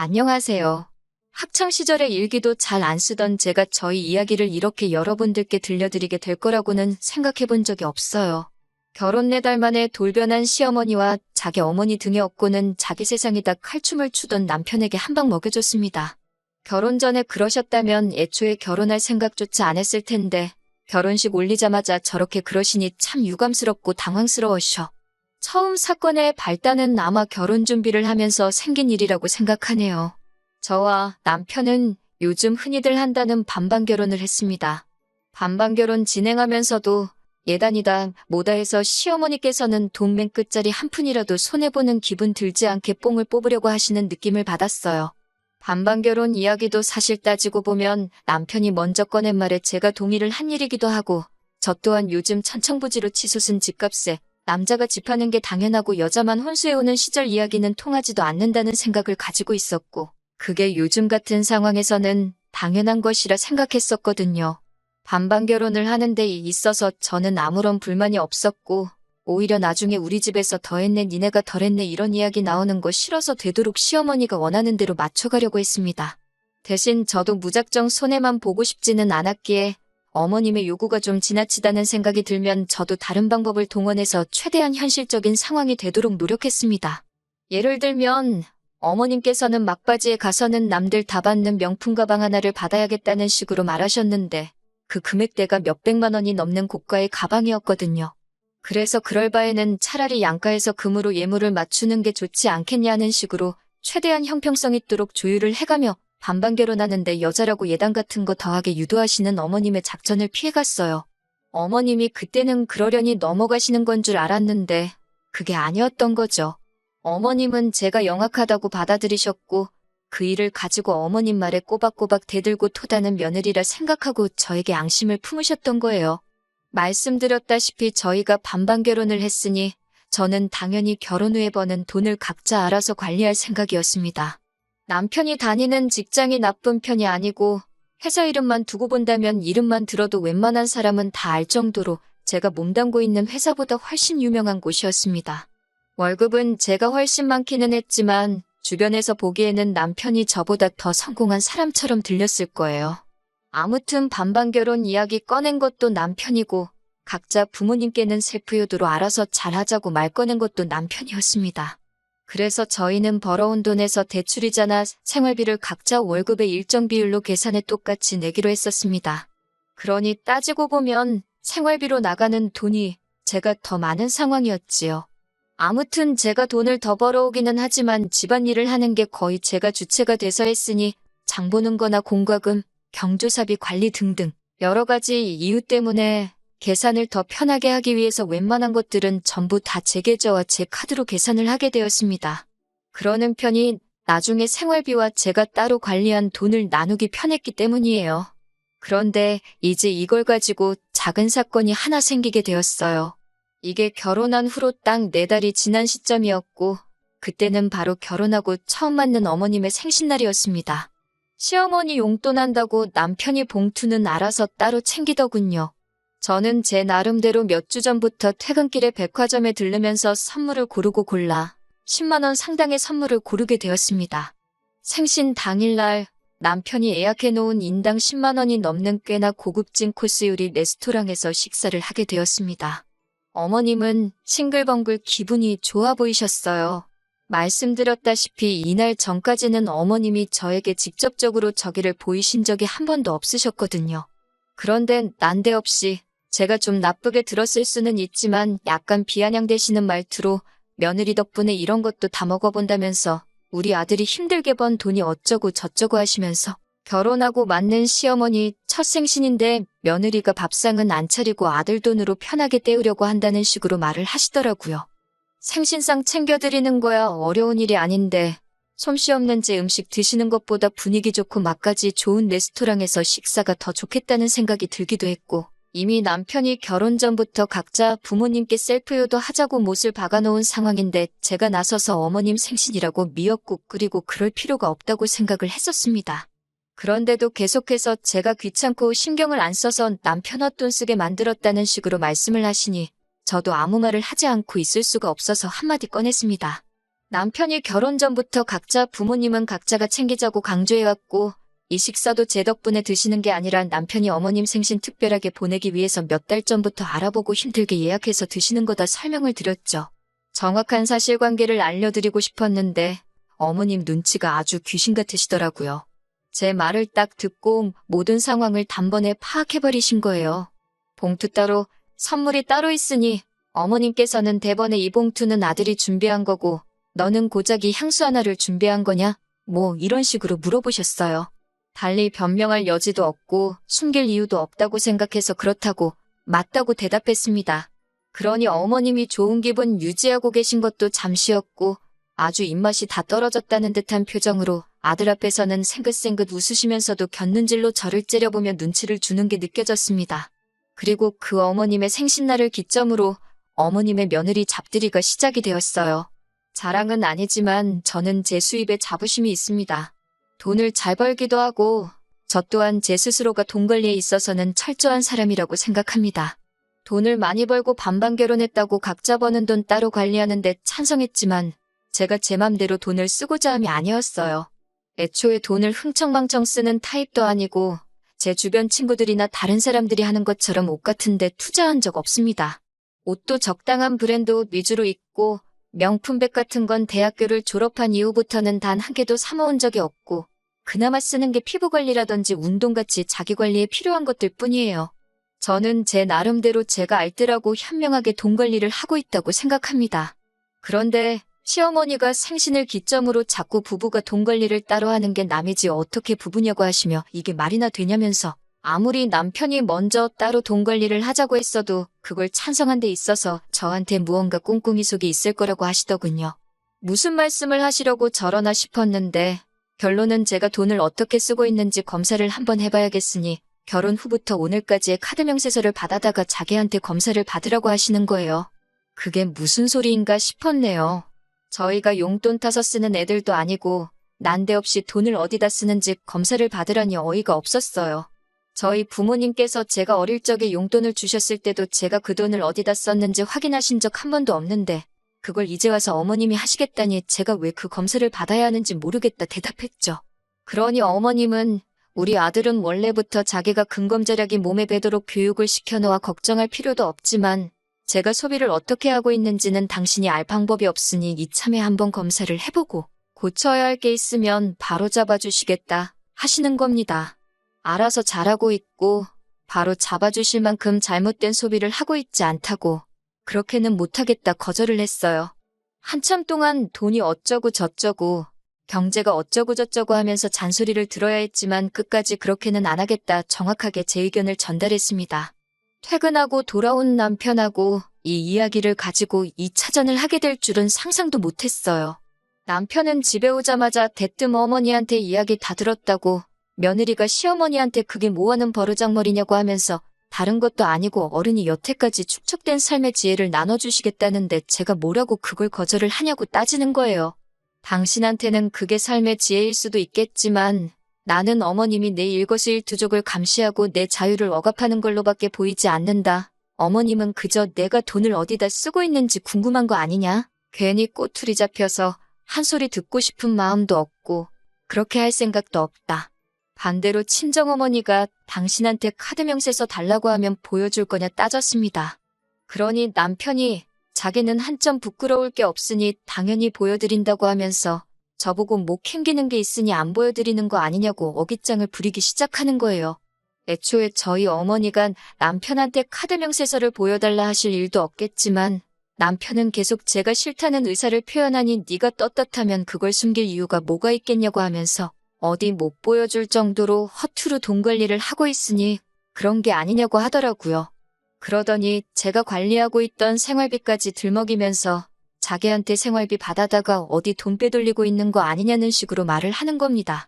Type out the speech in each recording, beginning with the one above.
안녕하세요. 학창시절의 일기도 잘 안 쓰던 제가 저희 이야기를 이렇게 여러분들께 들려드리게 될 거라고는 생각해 본 적이 없어요. 결혼 4달 만에 돌변한 시어머니와 자기 어머니 등에 업고는 자기 세상이다 칼춤을 추던 남편에게 한 방 먹여줬습니다. 결혼 전에 그러셨다면 애초에 결혼할 생각조차 안 했을 텐데 결혼식 올리자마자 저렇게 그러시니 참 유감스럽고 당황스러워셔. 처음 사건의 발단은 아마 결혼 준비를 하면서 생긴 일이라고 생각하네요. 저와 남편은 요즘 흔히들 한다는 반반 결혼을 했습니다. 반반 결혼 진행하면서도 예단이다 뭐다 해서 시어머니께서는 돈 맨 끝자리 한 푼이라도 손해보는 기분 들지 않게 뽕을 뽑으려고 하시는 느낌을 받았어요. 반반 결혼 이야기도 사실 따지고 보면 남편이 먼저 꺼낸 말에 제가 동의를 한 일이기도 하고 저 또한 요즘 천청부지로 치솟은 집값에 남자가 집하는 게 당연하고 여자만 혼수해오는 시절 이야기는 통하지도 않는다는 생각을 가지고 있었고 그게 요즘 같은 상황에서는 당연한 것이라 생각했었거든요. 반반 결혼을 하는 데 있어서 저는 아무런 불만이 없었고 오히려 나중에 우리 집에서 더했네 니네가 덜했네 이런 이야기 나오는 거 싫어서 되도록 시어머니가 원하는 대로 맞춰가려고 했습니다. 대신 저도 무작정 손해만 보고 싶지는 않았기에 어머님의 요구가 좀 지나치다는 생각이 들면 저도 다른 방법을 동원해서 최대한 현실적인 상황이 되도록 노력했습니다. 예를 들면 어머님께서는 막바지에 가서는 남들 다 받는 명품 가방 하나를 받아야겠다는 식으로 말하셨는데 그 금액대가 몇백만 원이 넘는 고가의 가방이었거든요. 그래서 그럴 바에는 차라리 양가에서 금으로 예물을 맞추는 게 좋지 않겠냐는 식으로 최대한 형평성 있도록 조율을 해가며 반반 결혼하는데 여자라고 예단 같은 거 더하게 유도하시는 어머님의 작전을 피해갔어요. 어머님이 그때는 그러려니 넘어가시는 건 줄 알았는데 그게 아니었던 거죠. 어머님은 제가 영악하다고 받아들이셨고 그 일을 가지고 어머님 말에 꼬박꼬박 대들고 토다는 며느리라 생각하고 저에게 앙심을 품으셨던 거예요. 말씀드렸다시피 저희가 반반 결혼을 했으니 저는 당연히 결혼 후에 버는 돈을 각자 알아서 관리할 생각이었습니다. 남편이 다니는 직장이 나쁜 편이 아니고 회사 이름만 두고 본다면 이름만 들어도 웬만한 사람은 다 알 정도로 제가 몸담고 있는 회사보다 훨씬 유명한 곳이었습니다. 월급은 제가 훨씬 많기는 했지만 주변에서 보기에는 남편이 저보다 더 성공한 사람처럼 들렸을 거예요. 아무튼 반반 결혼 이야기 꺼낸 것도 남편이고 각자 부모님께는 셀프효도로 알아서 잘하자고 말 꺼낸 것도 남편이었습니다. 그래서 저희는 벌어온 돈에서 대출이자나 생활비를 각자 월급의 일정 비율로 계산해 똑같이 내기로 했었습니다. 그러니 따지고 보면 생활비로 나가는 돈이 제가 더 많은 상황이었지요. 아무튼 제가 돈을 더 벌어오기는 하지만 집안일을 하는 게 거의 제가 주체가 돼서 했으니 장 보는 거나 공과금, 경조사비 관리 등등 여러 가지 이유 때문에 계산을 더 편하게 하기 위해서 웬만한 것들은 전부 다 제 계좌와 제 카드로 계산을 하게 되었습니다. 그러는 편이 나중에 생활비와 제가 따로 관리한 돈을 나누기 편했기 때문이에요. 그런데 이제 이걸 가지고 작은 사건이 하나 생기게 되었어요. 이게 결혼한 후로 딱 4달이 지난 시점이었고 그때는 바로 결혼하고 처음 맞는 어머님의 생신날이었습니다. 시어머니 용돈 한다고 남편이 봉투는 알아서 따로 챙기더군요. 저는 제 나름대로 몇 주 전부터 퇴근길에 백화점에 들르면서 선물을 고르고 골라 10만 원 상당의 선물을 고르게 되었습니다. 생신 당일날 남편이 예약해놓은 인당 10만 원이 넘는 꽤나 고급진 코스 요리 레스토랑에서 식사를 하게 되었습니다. 어머님은 싱글벙글 기분이 좋아 보이셨어요. 말씀드렸다시피 이날 전까지는 어머님이 저에게 직접적으로 저기를 보이신 적이 한 번도 없으셨거든요. 그런데 난데없이 제가 좀 나쁘게 들었을 수는 있지만 약간 비아냥대시는 말투로 며느리 덕분에 이런 것도 다 먹어본다면서 우리 아들이 힘들게 번 돈이 어쩌고 저쩌고 하시면서 결혼하고 맞는 시어머니 첫 생신인데 며느리가 밥상은 안 차리고 아들 돈으로 편하게 때우려고 한다는 식으로 말을 하시더라고요. 생신상 챙겨드리는 거야 어려운 일이 아닌데 솜씨 없는 제 음식 드시는 것보다 분위기 좋고 맛까지 좋은 레스토랑에서 식사가 더 좋겠다는 생각이 들기도 했고 이미 남편이 결혼 전부터 각자 부모님께 셀프효도 하자고 못을 박아놓은 상황인데 제가 나서서 어머님 생신이라고 미역국 끓이고 그럴 필요가 없다고 생각을 했었습니다. 그런데도 계속해서 제가 귀찮고 신경을 안 써서 남편 헛돈 쓰게 만들었다는 식으로 말씀을 하시니 저도 아무 말을 하지 않고 있을 수가 없어서 한마디 꺼냈습니다. 남편이 결혼 전부터 각자 부모님은 각자가 챙기자고 강조해왔고 이 식사도 제 덕분에 드시는 게 아니라 남편이 어머님 생신 특별하게 보내기 위해서 몇 달 전부터 알아보고 힘들게 예약해서 드시는 거다 설명을 드렸죠. 정확한 사실관계를 알려드리고 싶었는데 어머님 눈치가 아주 귀신 같으시더라고요. 제 말을 딱 듣고 모든 상황을 단번에 파악해버리신 거예요. 봉투 따로, 선물이 따로 있으니 어머님께서는 대번에 이 봉투는 아들이 준비한 거고 너는 고작이 향수 하나를 준비한 거냐? 뭐 이런 식으로 물어보셨어요. 달리 변명할 여지도 없고 숨길 이유도 없다고 생각해서 그렇다고 맞다고 대답했습니다. 그러니 어머님이 좋은 기분 유지하고 계신 것도 잠시였고 아주 입맛이 다 떨어졌다는 듯한 표정으로 아들 앞에서는 생긋생긋 웃으시면서도 곁눈질로 저를 째려보며 눈치를 주는 게 느껴졌습니다. 그리고 그 어머님의 생신날을 기점으로 어머님의 며느리 잡들이가 시작이 되었어요. 자랑은 아니지만 저는 제 수입에 자부심이 있습니다. 돈을 잘 벌기도 하고 저 또한 제 스스로가 돈 관리에 있어서는 철저한 사람이라고 생각합니다. 돈을 많이 벌고 반반 결혼했다고 각자 버는 돈 따로 관리하는데 찬성했지만 제가 제 맘대로 돈을 쓰고자 함이 아니었어요. 애초에 돈을 흥청망청 쓰는 타입도 아니고 제 주변 친구들이나 다른 사람들이 하는 것처럼 옷 같은데 투자한 적 없습니다. 옷도 적당한 브랜드 옷 위주로 입고 명품백 같은 건 대학교를 졸업한 이후부터는 단 한 개도 사모은 적이 없고 그나마 쓰는 게 피부관리라든지 운동같이 자기관리에 필요한 것들 뿐이에요. 저는 제 나름대로 제가 알뜰하고 현명하게 돈 관리를 하고 있다고 생각합니다. 그런데 시어머니가 생신을 기점으로 자꾸 부부가 돈 관리를 따로 하는 게 남이지 어떻게 부부냐고 하시며 이게 말이나 되냐면서 아무리 남편이 먼저 따로 돈 관리를 하자고 했어도 그걸 찬성한 데 있어서 저한테 무언가 꿍꿍이 속이 있을 거라고 하시더군요. 무슨 말씀을 하시려고 저러나 싶었는데 결론은 제가 돈을 어떻게 쓰고 있는지 검사를 한번 해봐야겠으니 결혼 후부터 오늘까지의 카드 명세서를 받아다가 자기한테 검사를 받으라고 하시는 거예요. 그게 무슨 소리인가 싶었네요. 저희가 용돈 타서 쓰는 애들도 아니고 난데없이 돈을 어디다 쓰는지 검사를 받으라니 어이가 없었어요. 저희 부모님께서 제가 어릴 적에 용돈을 주셨을 때도 제가 그 돈을 어디다 썼는지 확인하신 적 한 번도 없는데 그걸 이제 와서 어머님이 하시겠다니 제가 왜 그 검사를 받아야 하는지 모르겠다 대답했죠. 그러니 어머님은 우리 아들은 원래부터 자기가 근검절약이 몸에 배도록 교육을 시켜놓아 걱정할 필요도 없지만 제가 소비를 어떻게 하고 있는지는 당신이 알 방법이 없으니 이참에 한번 검사를 해보고 고쳐야 할 게 있으면 바로 잡아주시겠다 하시는 겁니다. 알아서 잘하고 있고 바로 잡아주실 만큼 잘못된 소비를 하고 있지 않다고 그렇게는 못하겠다 거절을 했어요. 한참 동안 돈이 어쩌고 저쩌고 경제가 어쩌고 저쩌고 하면서 잔소리를 들어야 했지만 끝까지 그렇게는 안 하겠다 정확하게 제 의견을 전달했습니다. 퇴근하고 돌아온 남편하고 이 이야기를 가지고 2차전을 하게 될 줄은 상상도 못했어요. 남편은 집에 오자마자 대뜸 어머니한테 이야기 다 들었다고 며느리가 시어머니한테 그게 뭐하는 버르장머리냐고 하면서 다른 것도 아니고 어른이 여태까지 축적된 삶의 지혜를 나눠주시겠다는데 제가 뭐라고 그걸 거절을 하냐고 따지는 거예요. 당신한테는 그게 삶의 지혜일 수도 있겠지만 나는 어머님이 내 일거수일투족을 감시하고 내 자유를 억압하는 걸로밖에 보이지 않는다. 어머님은 그저 내가 돈을 어디다 쓰고 있는지 궁금한 거 아니냐? 괜히 꼬투리 잡혀서 한 소리 듣고 싶은 마음도 없고 그렇게 할 생각도 없다. 반대로 친정어머니가 당신한테 카드 명세서 달라고 하면 보여줄 거냐 따졌습니다. 그러니 남편이 자기는 한점 부끄러울 게 없으니 당연히 보여드린다고 하면서 저보고 목 캥기는 게 있으니 안 보여드리는 거 아니냐고 어깃장을 부리기 시작하는 거예요. 애초에 저희 어머니가 남편한테 카드 명세서를 보여달라 하실 일도 없겠지만 남편은 계속 제가 싫다는 의사를 표현하니 네가 떳떳하면 그걸 숨길 이유가 뭐가 있겠냐고 하면서 어디 못 보여줄 정도로 허투루 돈 관리를 하고 있으니 그런 게 아니냐고 하더라고요. 그러더니 제가 관리하고 있던 생활비까지 들먹이면서 자기한테 생활비 받아다가 어디 돈 빼돌리고 있는 거 아니냐는 식으로 말을 하는 겁니다.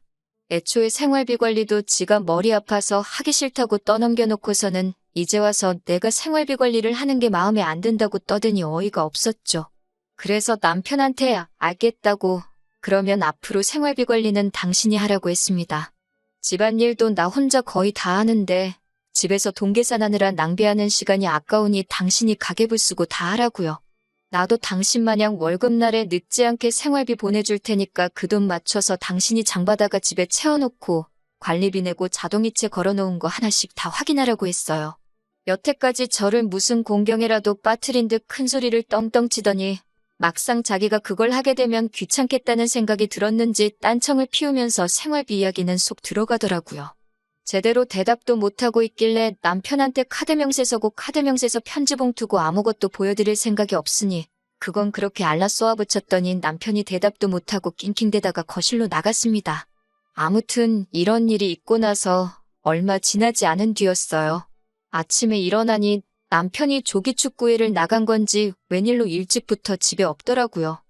애초에 생활비 관리도 지가 머리 아파서 하기 싫다고 떠넘겨놓고서는 이제 와서 내가 생활비 관리를 하는 게 마음에 안 든다고 떠드니 어이가 없었죠. 그래서 남편한테 알겠다고 그러면 앞으로 생활비 관리는 당신이 하라고 했습니다. 집안일도 나 혼자 거의 다 하는데 집에서 돈 계산하느라 낭비하는 시간이 아까우니 당신이 가계부 쓰고 다 하라고요. 나도 당신 마냥 월급날에 늦지 않게 생활비 보내줄 테니까 그 돈 맞춰서 당신이 장바다가 집에 채워놓고 관리비 내고 자동이체 걸어놓은 거 하나씩 다 확인하라고 했어요. 여태까지 저를 무슨 공경에라도 빠뜨린 듯 큰 소리를 떵떵 치더니 막상 자기가 그걸 하게 되면 귀찮겠다는 생각이 들었는지 딴청을 피우면서 생활비 이야기는 속 들어가더라고요. 제대로 대답도 못하고 있길래 남편한테 카드 명세서고 카드 명세서 편지봉투고 아무것도 보여드릴 생각이 없으니 그건 그렇게 알라 쏘아붙였더니 남편이 대답도 못하고 낑낑대다가 거실로 나갔습니다. 아무튼 이런 일이 있고 나서 얼마 지나지 않은 뒤였어요. 아침에 일어나니 남편이 조기축구회를 나간 건지 웬일로 일찍부터 집에 없더라고요.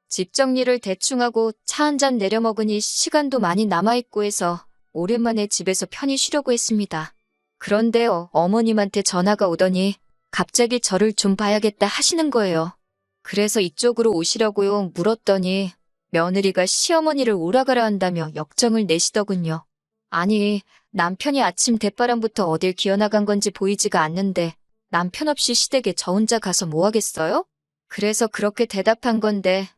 집 정리를 대충 하고 차 한 잔 내려 먹으니 시간도 많이 남아있고 해서 오랜만에 집에서 편히 쉬려고 했습니다. 그런데 어머님한테 전화가 오더니 갑자기 저를 좀 봐야겠다 하시는 거예요. 그래서 이쪽으로 오시라고요 물었더니 며느리가 시어머니를 오라가라 한다며 역정을 내시더군요. 아니, 남편이 아침 대바람부터 어딜 기어나간 건지 보이지가 않는데 남편 없이 시댁에 저 혼자 가서 뭐 하겠어요? 그래서 그렇게 대답한 건데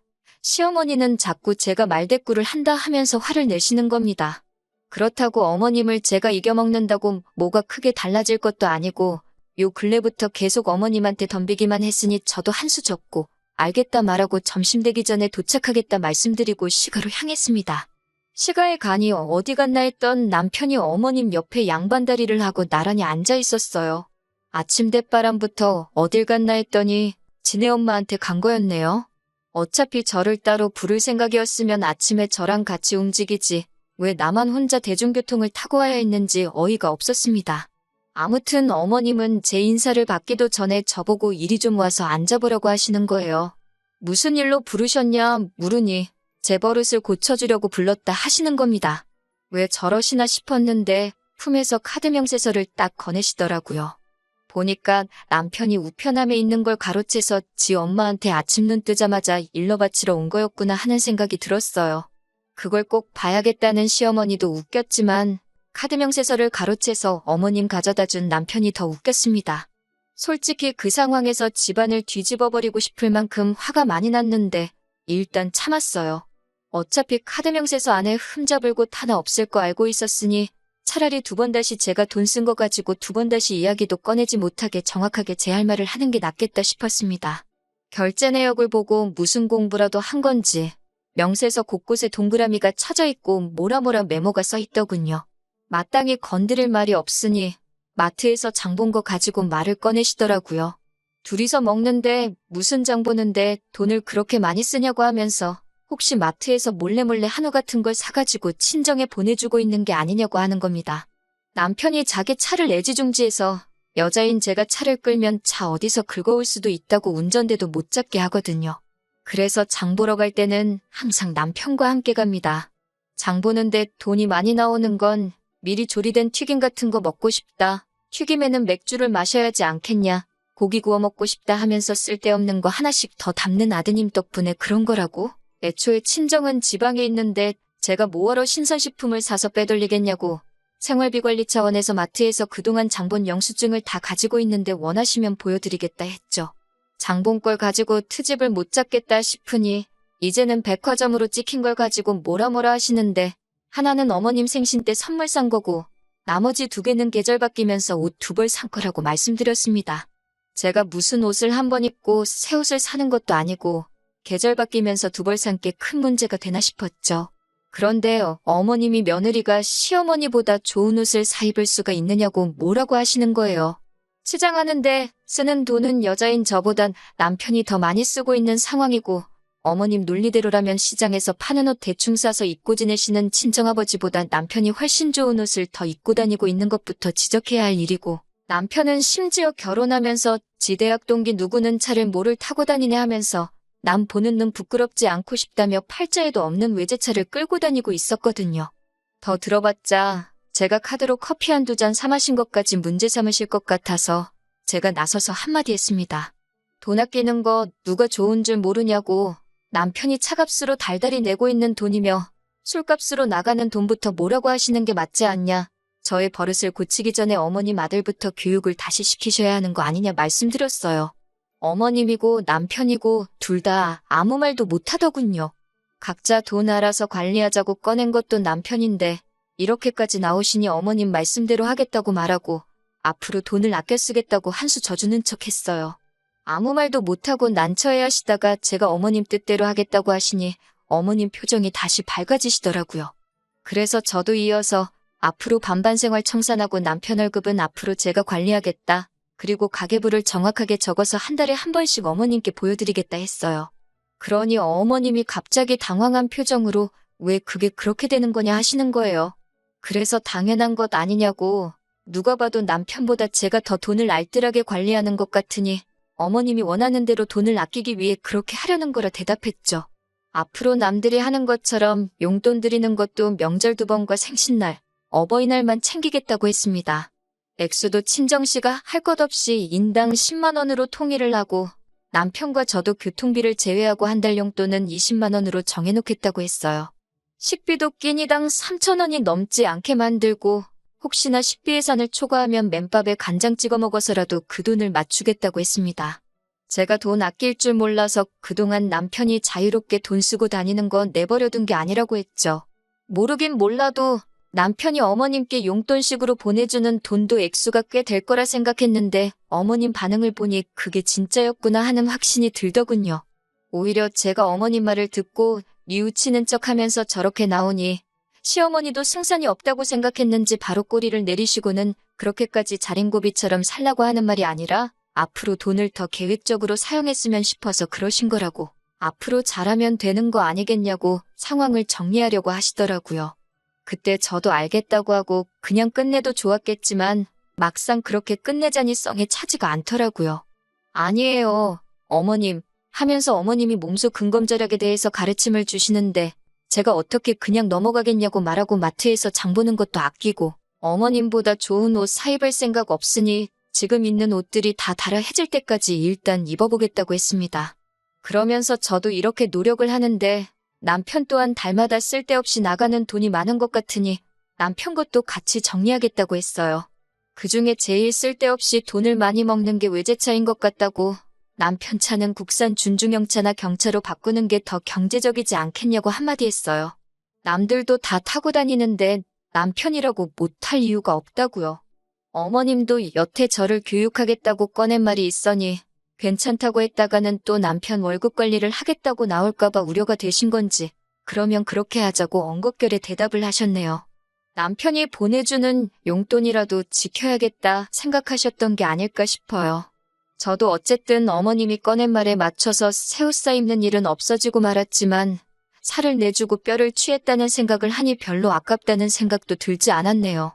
시어머니는 자꾸 제가 말대꾸를 한다 하면서 화를 내시는 겁니다. 그렇다고 어머님을 제가 이겨먹는다고 뭐가 크게 달라질 것도 아니고 요 근래부터 계속 어머님한테 덤비기만 했으니 저도 한 수 졌고 알겠다 말하고 점심 되기 전에 도착하겠다 말씀드리고 시가로 향했습니다. 시가에 가니 어디 갔나 했던 남편이 어머님 옆에 양반다리를 하고 나란히 앉아 있었어요. 아침 대바람부터 어딜 갔나 했더니 지네 엄마한테 간 거였네요. 어차피 저를 따로 부를 생각이었으면 아침에 저랑 같이 움직이지 왜 나만 혼자 대중교통을 타고 와야 했는지 어이가 없었습니다. 아무튼 어머님은 제 인사를 받기도 전에 저보고 이리 좀 와서 앉아보라고 하시는 거예요. 무슨 일로 부르셨냐 물으니 제 버릇을 고쳐주려고 불렀다 하시는 겁니다. 왜 저러시나 싶었는데 품에서 카드 명세서를 딱 꺼내시더라고요. 보니까 남편이 우편함에 있는 걸 가로채서 지 엄마한테 아침 눈 뜨자마자 일러 바치러 온 거였구나 하는 생각이 들었어요. 그걸 꼭 봐야겠다는 시어머니도 웃겼지만 카드 명세서를 가로채서 어머님 가져다 준 남편이 더 웃겼습니다. 솔직히 그 상황에서 집안을 뒤집어버리고 싶을 만큼 화가 많이 났는데 일단 참았어요. 어차피 카드 명세서 안에 흠잡을 곳 하나 없을 거 알고 있었으니 차라리 두 번 다시 제가 돈 쓴 거 가지고 두 번 다시 이야기도 꺼내지 못하게 정확하게 제 할 말을 하는 게 낫겠다 싶었습니다. 결제 내역을 보고 무슨 공부라도 한 건지 명세서 곳곳에 동그라미가 쳐져 있고 뭐라 메모가 써 있더군요. 마땅히 건드릴 말이 없으니 마트에서 장 본 거 가지고 말을 꺼내시더라고요. 둘이서 먹는데 무슨 장 보는데 돈을 그렇게 많이 쓰냐고 하면서 혹시 마트에서 몰래 한우 같은 걸 사가지고 친정에 보내주고 있는 게 아니냐고 하는 겁니다. 남편이 자기 차를 애지중지해서 여자인 제가 차를 끌면 차 어디서 긁어올 수도 있다고 운전대도 못 잡게 하거든요. 그래서 장 보러 갈 때는 항상 남편과 함께 갑니다. 장 보는데 돈이 많이 나오는 건 미리 조리된 튀김 같은 거 먹고 싶다. 튀김에는 맥주를 마셔야지 않겠냐. 고기 구워 먹고 싶다 하면서 쓸데없는 거 하나씩 더 담는 아드님 덕분에 그런 거라고. 애초에 친정은 지방에 있는데 제가 뭐하러 신선식품을 사서 빼돌리겠냐고. 생활비 관리 차원에서 마트에서 그동안 장본 영수증을 다 가지고 있는데 원하시면 보여드리겠다 했죠. 장본 걸 가지고 트집을 못 잡겠다 싶으니 이제는 백화점으로 찍힌 걸 가지고 뭐라 하시는데 하나는 어머님 생신 때 선물 산 거고 나머지 두 개는 계절 바뀌면서 옷 두 벌 산 거라고 말씀드렸습니다. 제가 무슨 옷을 한 번 입고 새 옷을 사는 것도 아니고 계절 바뀌면서 두 벌 산 게 큰 문제가 되나 싶었죠. 그런데 어머님이 며느리가 시어머니보다 좋은 옷을 사 입을 수가 있느냐고 뭐라고 하시는 거예요. 치장하는데 쓰는 돈은 여자인 저보단 남편이 더 많이 쓰고 있는 상황이고 어머님 논리대로라면 시장에서 파는 옷 대충 사서 입고 지내시는 친정아버지보다 남편이 훨씬 좋은 옷을 더 입고 다니고 있는 것부터 지적해야 할 일이고 남편은 심지어 결혼하면서 지 대학 동기 누구는 차를 뭐를 타고 다니네 하면서 남 보는 눈 부끄럽지 않고 싶다며 팔자에도 없는 외제차를 끌고 다니고 있었거든요. 더 들어봤자 제가 카드로 커피 한두 잔 사 마신 것까지 문제 삼으실 것 같아서 제가 나서서 한마디 했습니다. 돈 아끼는 거 누가 좋은 줄 모르냐고. 남편이 차값으로 달달이 내고 있는 돈이며 술값으로 나가는 돈부터 뭐라고 하시는 게 맞지 않냐. 저의 버릇을 고치기 전에 어머님 아들부터 교육을 다시 시키셔야 하는 거 아니냐 말씀드렸어요. 어머님이고 남편이고 둘 다 아무 말도 못하더군요. 각자 돈 알아서 관리하자고 꺼낸 것도 남편인데 이렇게까지 나오시니 어머님 말씀대로 하겠다고 말하고 앞으로 돈을 아껴 쓰겠다고 한 수 져주는 척 했어요. 아무 말도 못하고 난처해 하시다가 제가 어머님 뜻대로 하겠다고 하시니 어머님 표정이 다시 밝아지시더라고요. 그래서 저도 이어서 앞으로 반반 생활 청산하고 남편 월급은 앞으로 제가 관리하겠다. 그리고 가계부를 정확하게 적어서 한 달에 한 번씩 어머님께 보여드리겠다 했어요. 그러니 어머님이 갑자기 당황한 표정으로 왜 그게 그렇게 되는 거냐 하시는 거예요. 그래서 당연한 것 아니냐고, 누가 봐도 남편보다 제가 더 돈을 알뜰하게 관리하는 것 같으니 어머님이 원하는 대로 돈을 아끼기 위해 그렇게 하려는 거라 대답했죠. 앞으로 남들이 하는 것처럼 용돈 드리는 것도 명절 2번과 생신날, 어버이날만 챙기겠다고 했습니다. 액수도 친정씨가 할 것 없이 인당 10만 원으로 통일을 하고 남편과 저도 교통비를 제외하고 한 달 용돈은 20만 원으로 정해놓겠다고 했어요. 식비도 끼니당 3천 원이 넘지 않게 만들고 혹시나 식비 예산을 초과하면 맨밥에 간장 찍어 먹어서라도 그 돈을 맞추겠다고 했습니다. 제가 돈 아낄 줄 몰라서 그동안 남편이 자유롭게 돈 쓰고 다니는 건 내버려둔 게 아니라고 했죠. 모르긴 몰라도 남편이 어머님께 용돈식으로 보내주는 돈도 액수가 꽤 될 거라 생각했는데 어머님 반응을 보니 그게 진짜였구나 하는 확신이 들더군요. 오히려 제가 어머님 말을 듣고 뉘우치는 척하면서 저렇게 나오니 시어머니도 승산이 없다고 생각했는지 바로 꼬리를 내리시고는 그렇게까지 자린고비처럼 살라고 하는 말이 아니라 앞으로 돈을 더 계획적으로 사용했으면 싶어서 그러신 거라고, 앞으로 잘하면 되는 거 아니겠냐고 상황을 정리하려고 하시더라고요. 그때 저도 알겠다고 하고 그냥 끝내도 좋았겠지만 막상 그렇게 끝내자니 썽에 차지가 않더라고요. 아니에요, 어머님 하면서 어머님이 몸소 근검절약에 대해서 가르침을 주시는데 제가 어떻게 그냥 넘어가겠냐고 말하고 마트에서 장 보는 것도 아끼고 어머님보다 좋은 옷 사입을 생각 없으니 지금 있는 옷들이 다 달아해질 때까지 일단 입어보겠다고 했습니다. 그러면서 저도 이렇게 노력을 하는데 남편 또한 달마다 쓸데없이 나가는 돈이 많은 것 같으니 남편 것도 같이 정리하겠다고 했어요. 그중에 제일 쓸데없이 돈을 많이 먹는 게 외제차인 것 같다고, 남편 차는 국산 준중형차나 경차로 바꾸는 게 더 경제적이지 않겠냐고 한마디 했어요. 남들도 다 타고 다니는데 남편이라고 못할 이유가 없다고요. 어머님도 여태 저를 교육하겠다고 꺼낸 말이 있으니 괜찮다고 했다가는 또 남편 월급 관리를 하겠다고 나올까봐 우려가 되신 건지 그러면 그렇게 하자고 엉겁결에 대답을 하셨네요. 남편이 보내주는 용돈이라도 지켜야겠다 생각하셨던 게 아닐까 싶어요. 저도 어쨌든 어머님이 꺼낸 말에 맞춰서 새 옷 사입는 일은 없어지고 말았지만 살을 내주고 뼈를 취했다는 생각을 하니 별로 아깝다는 생각도 들지 않았네요.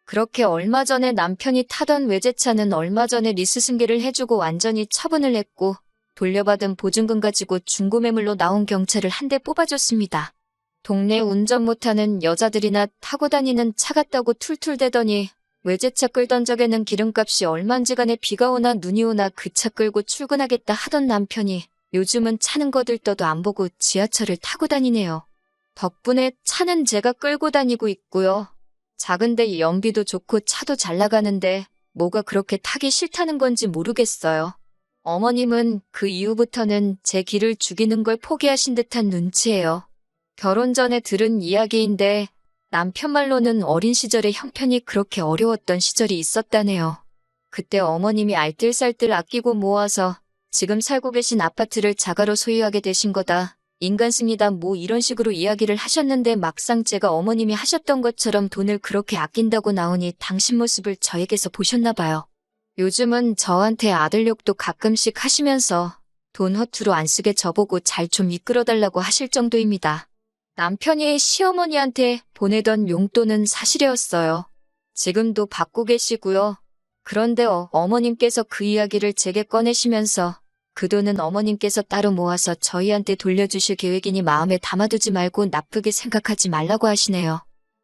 그렇게 얼마 전에 남편이 타던 외제차는 얼마 전에 리스 승계를 해주고 완전히 처분을 했고 돌려받은 보증금 가지고 중고매물로 나온 경차를 한 대 뽑아줬습니다. 동네 운전 못하는 여자들이나 타고 다니는 차 같다고 툴툴대더니 외제차 끌던 적에는 기름값이 얼만지 간에 비가 오나 눈이 오나 그 차 끌고 출근하겠다 하던 남편이 요즘은 차는 거들떠도 안 보고 지하철을 타고 다니네요. 덕분에 차는 제가 끌고 다니고 있고요. 작은데 연비도 좋고 차도 잘 나가는데 뭐가 그렇게 타기 싫다는 건지 모르겠어요. 어머님은 그 이후부터는 제 길을 죽이는 걸 포기하신 듯한 눈치예요. 결혼 전에 들은 이야기인데 남편 말로는 어린 시절에 형편이 그렇게 어려웠던 시절이 있었다네요. 그때 어머님이 알뜰살뜰 아끼고 모아서 지금 살고 계신 아파트를 자가로 소유하게 되신 거다. 인간습니다. 뭐 이런 식으로 이야기를 하셨는데 막상 제가 어머님이 하셨던 것처럼 돈을 그렇게 아낀다고 나오니 당신 모습을 저에게서 보셨나 봐요. 요즘은 저한테 아들 욕도 가끔씩 하시면서 돈 허투루 안 쓰게 저보고 잘 좀 이끌어달라고 하실 정도입니다. 남편이 시어머니한테 보내던 용돈은 사실이었어요. 지금도 받고 계시고요. 그런데 어머님께서 그 이야기를 제게 꺼내시면서 그 돈은 어머님께서 따로 모아서 저희한테 돌려주실 계획이니 마음에 담아두지 말고 나쁘게 생각하지 말라고 하시네요.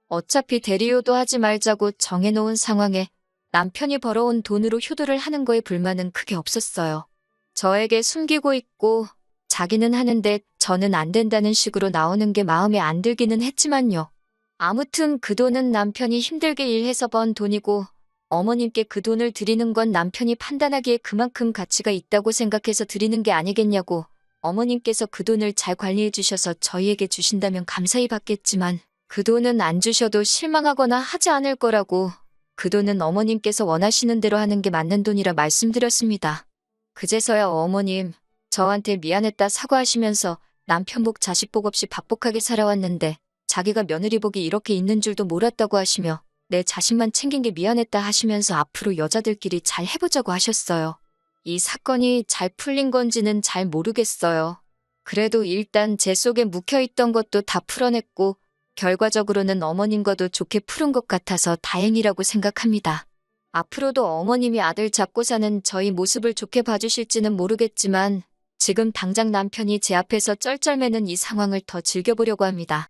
어차피 대리효도 하지 말자고 정해놓은 상황에 남편이 벌어온 돈으로 효도를 하는 거에 불만은 크게 없었어요. 저에게 숨기고 있고 자기는 하는데 저는 안 된다는 식으로 나오는 게 마음에 안 들기는 했지만요. 아무튼 그 돈은 남편이 힘들게 일해서 번 돈이고 어머님께 그 돈을 드리는 건 남편이 판단하기에 그만큼 가치가 있다고 생각해서 드리는 게 아니겠냐고. 어머님께서 그 돈을 잘 관리해 주셔서 저희에게 주신다면 감사히 받겠지만 그 돈은 안 주셔도 실망하거나 하지 않을 거라고. 그 돈은 어머님께서 원하시는 대로 하는 게 맞는 돈이라 말씀드렸습니다. 그제서야 어머님, 저한테 미안했다 사과하시면서 남편 복 자식 복 없이 박복하게 살아왔는데 자기가 며느리 복이 이렇게 있는 줄도 몰랐다고 하시며 내 자식만 챙긴 게 미안했다 하시면서 앞으로 여자들끼리 잘 해보자고 하셨어요. 이 사건이 잘 풀린 건지는 잘 모르겠어요. 그래도 일단 제 속에 묵혀있던 것도 다 풀어냈고 결과적으로는 어머님과도 좋게 푸른 것 같아서 다행이라고 생각합니다. 앞으로도 어머님이 아들 잡고 사는 저희 모습을 좋게 봐주실지는 모르겠지만 지금 당장 남편이 제 앞에서 쩔쩔매는 이 상황을 더 즐겨보려고 합니다.